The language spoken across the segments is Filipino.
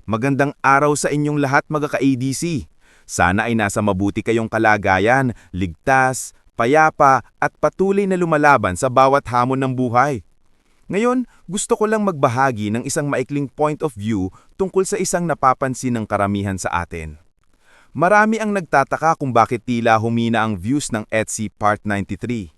Magandang araw sa inyong lahat mga ka-ADC. Sana ay nasa mabuti kayong kalagayan, ligtas, payapa at patuloy na lumalaban sa bawat hamon ng buhay. Ngayon, gusto ko lang magbahagi ng isang maikling point of view tungkol sa isang napapansin ng karamihan sa atin. Marami ang nagtataka kung bakit tila humina ang views ng Etsy Part 93.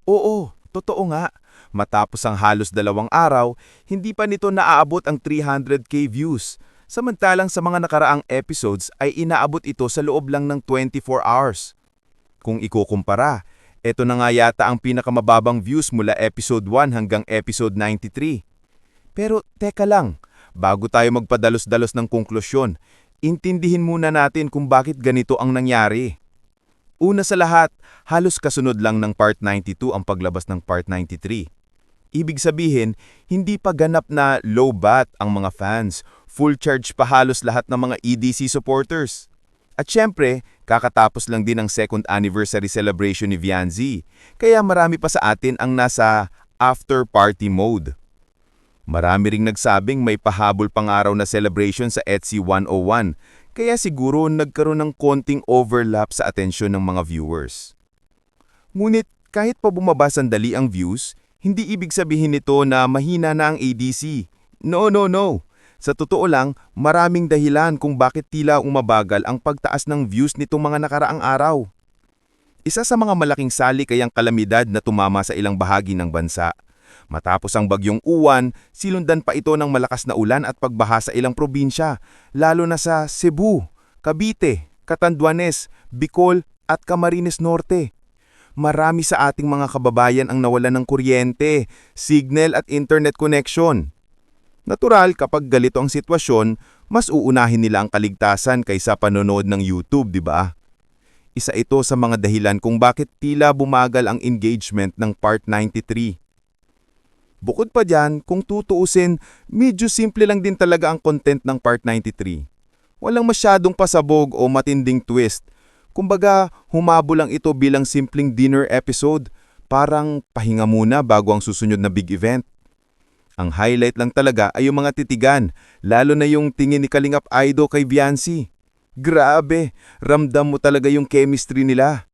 Oo, totoo nga. Matapos ang halos 2 araw, hindi pa nito naaabot ang 300k views. Samantalang sa mga nakaraang episodes ay inaabot ito sa loob lang ng 24 hours. Kung ikukumpara, ito na nga yata ang pinakamababang views mula episode 1 hanggang episode 93. Pero teka lang, bago tayo magpadalos-dalos ng konklusyon, intindihin muna natin kung bakit ganito ang nangyari. Una sa lahat, halos kasunod lang ng Part 92 ang paglabas ng Part 93. Ibig sabihin, hindi pa ganap na low bat ang mga fans. Full charge pa halos lahat ng mga EDC supporters. At syempre, kakatapos lang din ang second anniversary celebration ni Vianzi, kaya marami pa sa atin ang nasa after party mode. Marami ring nagsabing may pahabol pang araw na celebration sa Etsy 101, kaya siguro nagkaroon ng konting overlap sa atensyon ng mga viewers. Ngunit kahit pa bumaba sandali ang views, hindi ibig sabihin nito na mahina na ang ADC. No. Sa totoo lang, maraming dahilan kung bakit tila umabagal ang pagtaas ng views nitong mga nakaraang araw. Isa sa mga malaking salikayang kalamidad na tumama sa ilang bahagi ng bansa. Matapos ang bagyong Uwan, sinundan pa ito ng malakas na ulan at pagbaha sa ilang probinsya, lalo na sa Cebu, Cavite, Catanduanes, Bicol at Camarines Norte. Marami sa ating mga kababayan ang nawalan ng kuryente, signal at internet connection. Natural kapag galito ang sitwasyon, mas uunahin nila ang kaligtasan kaysa panonood ng YouTube, di ba? Isa ito sa mga dahilan kung bakit tila bumagal ang engagement ng Part 93. Bukod pa dyan, kung tutuusin, medyo simple lang din talaga ang content ng Part 93. Walang masyadong pasabog o matinding twist. Kumbaga, humabo lang ito bilang simpleng dinner episode, parang pahinga muna bago ang susunod na big event. Ang highlight lang talaga ay yung mga titigan, lalo na yung tingin ni Kalingap Aido kay Viancy. Grabe, ramdam mo talaga yung chemistry nila.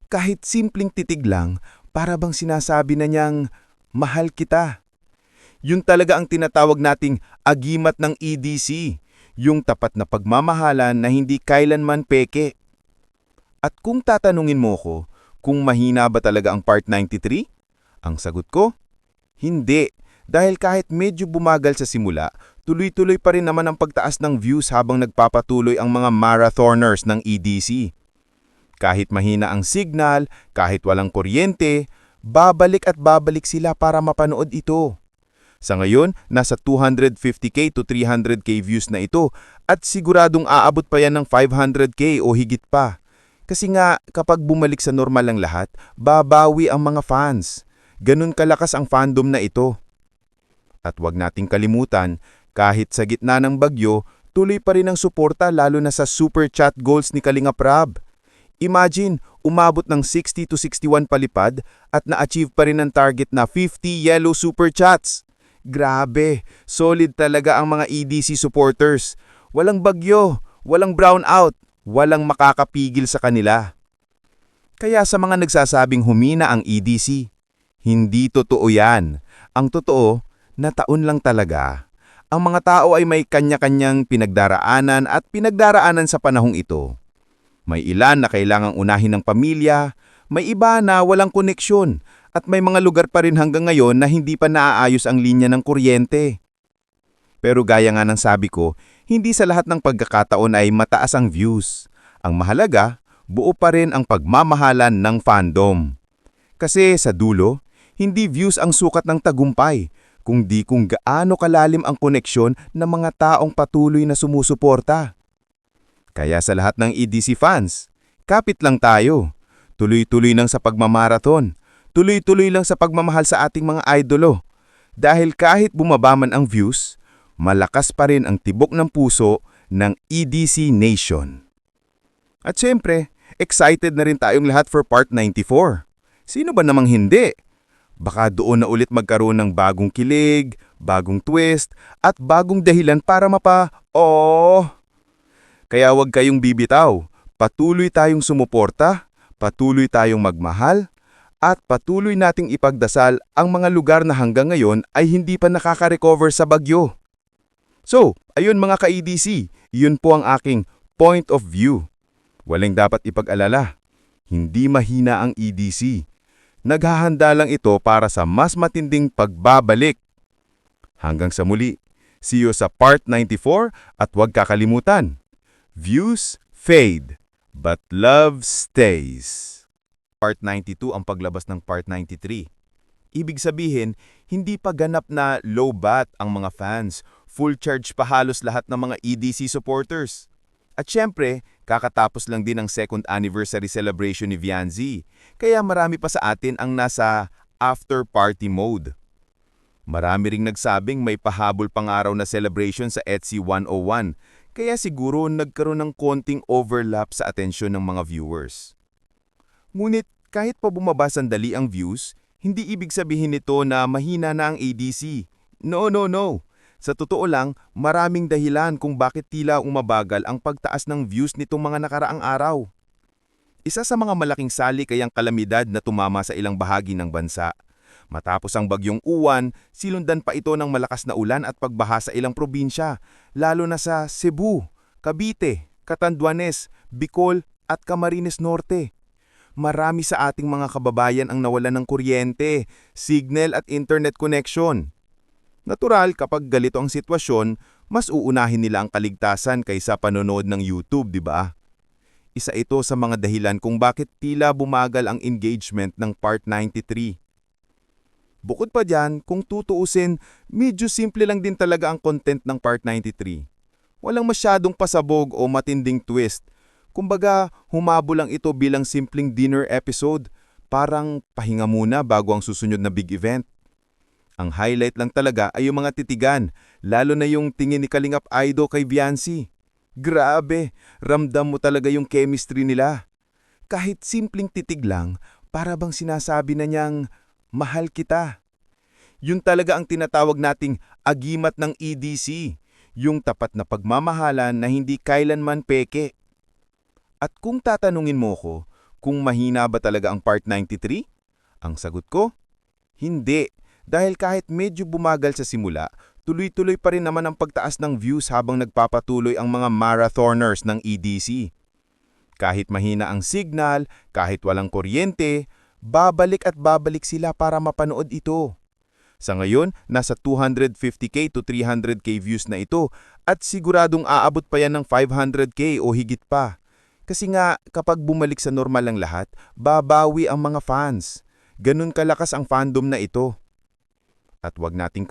Kahit simpleng titig lang, para bang sinasabi na niyang, mahal kita. Yun talaga ang tinatawag nating agimat ng EDC, yung tapat na pagmamahalan na hindi kailanman peke. At kung tatanungin mo ko, kung mahina ba talaga ang Part 93? Ang sagot ko, hindi. Dahil kahit medyo bumagal sa simula, tuloy-tuloy pa rin naman ang pagtaas ng views habang nagpapatuloy ang mga marathoners ng EDC. Kahit mahina ang signal, kahit walang kuryente, babalik at babalik sila para mapanood ito. Sa ngayon, nasa 250k to 300k views na ito at siguradong aabot pa yan ng 500k o higit pa. Kasi nga, kapag bumalik sa normal ang lahat, babawi ang mga fans. Ganun kalakas ang fandom na ito. At wag nating kalimutan, kahit sa gitna ng bagyo, tuloy pa rin ang suporta lalo na sa super chat goals ni Kalingap Rab. Imagine, umabot ng 60 to 61 palipad at na-achieve pa rin ang target na 50 yellow super chats. Grabe, solid talaga ang mga EDC supporters. Walang bagyo, walang brownout, walang makakapigil sa kanila. Kaya sa mga nagsasabing humina ang EDC, hindi totoo yan. Ang totoo, na taon lang talaga. Ang mga tao ay may kanya-kanyang pinagdaraanan at pinagdaraanan sa panahong ito. May ilan na kailangang unahin ng pamilya, may iba na walang koneksyon, at may mga lugar pa rin hanggang ngayon na hindi pa naaayos ang linya ng kuryente. Pero gaya nga ng sabi ko, hindi sa lahat ng pagkakataon ay mataas ang views. Ang mahalaga, buo pa rin ang pagmamahalan ng fandom. Kasi sa dulo, hindi views ang sukat ng tagumpay, kundi kung gaano kalalim ang koneksyon ng mga taong patuloy na sumusuporta. Kaya sa lahat ng EDC fans, kapit lang tayo. Tuloy-tuloy lang sa pagmamarathon. Tuloy-tuloy lang sa pagmamahal sa ating mga idolo. Dahil kahit bumaba man ang views, malakas pa rin ang tibok ng puso ng EDC Nation. At syempre, excited na rin tayong lahat for Part 94. Sino ba namang hindi? Baka doon na ulit magkaroon ng bagong kilig, bagong twist, at bagong dahilan para Oh! Kaya huwag kayong bibitaw. Patuloy tayong sumuporta, patuloy tayong magmahal, at patuloy nating ipagdasal ang mga lugar na hanggang ngayon ay hindi pa nakaka-recover sa bagyo. So, ayun mga ka-EDC, yun po ang aking point of view. Walang dapat ipag-alala. Hindi mahina ang EDC. Naghahanda lang ito para sa mas matinding pagbabalik. Hanggang sa muli, see you sa part 94 at huwag kakalimutan. Views fade, but love stays. Part 92 ang paglabas ng part 93. Ibig sabihin, hindi pa ganap na low bat ang mga fans. Full charge pa halos lahat ng mga EDC supporters. At syempre, kakatapos lang din ang second anniversary celebration ni Vianzi, kaya marami pa sa atin ang nasa after party mode. Marami ring nagsabing may pahabol pang araw na celebration sa ETSI 101, kaya siguro nagkaroon ng konting overlap sa atensyon ng mga viewers. Ngunit kahit pa bumaba sandali ang views, hindi ibig sabihin nito na mahina na ang ADC. No. Sa totoo lang, maraming dahilan kung bakit tila umabagal ang pagtaas ng views nitong mga nakaraang araw. Isa sa mga malaking salikayang kalamidad na tumama sa ilang bahagi ng bansa. Matapos ang bagyong Uwan, silundan pa ito ng malakas na ulan at pagbaha sa ilang probinsya, lalo na sa Cebu, Cavite, Catanduanes, Bicol at Camarines Norte. Marami sa ating mga kababayan ang nawalan ng kuryente, signal at internet connection. Natural kapag galito ang sitwasyon, mas uunahin nila ang kaligtasan kaysa panonood ng YouTube, di ba? Isa ito sa mga dahilan kung bakit tila bumagal ang engagement ng Part 93. Bukod pa dyan, kung tutuusin, medyo simple lang din talaga ang content ng Part 93. Walang masyadong pasabog o matinding twist. Kumbaga, humabol lang ito bilang simpleng dinner episode, parang pahinga muna bago ang susunod na big event. Ang highlight lang talaga ay yung mga titigan, lalo na yung tingin ni Kalingap Aido kay Viancy. Grabe, ramdam mo talaga yung chemistry nila. Kahit simpleng titig lang, para bang sinasabi na niyang, mahal kita. Yun talaga ang tinatawag nating agimat ng EDC, yung tapat na pagmamahalan na hindi kailanman peke. At kung tatanungin mo ko, kung mahina ba talaga ang Part 93? Ang sagot ko, hindi. Dahil kahit medyo bumagal sa simula, tuloy-tuloy pa rin naman ang pagtaas ng views habang nagpapatuloy ang mga marathoners ng EDC. Kahit mahina ang signal, kahit walang kuryente, babalik at babalik sila para mapanood ito. Sa ngayon, nasa 250k to 300k views na ito at siguradong aabot pa yan ng 500k o higit pa. Kasi nga, kapag bumalik sa normal ang lahat, babawi ang mga fans. Ganun kalakas ang fandom na ito. At wag nating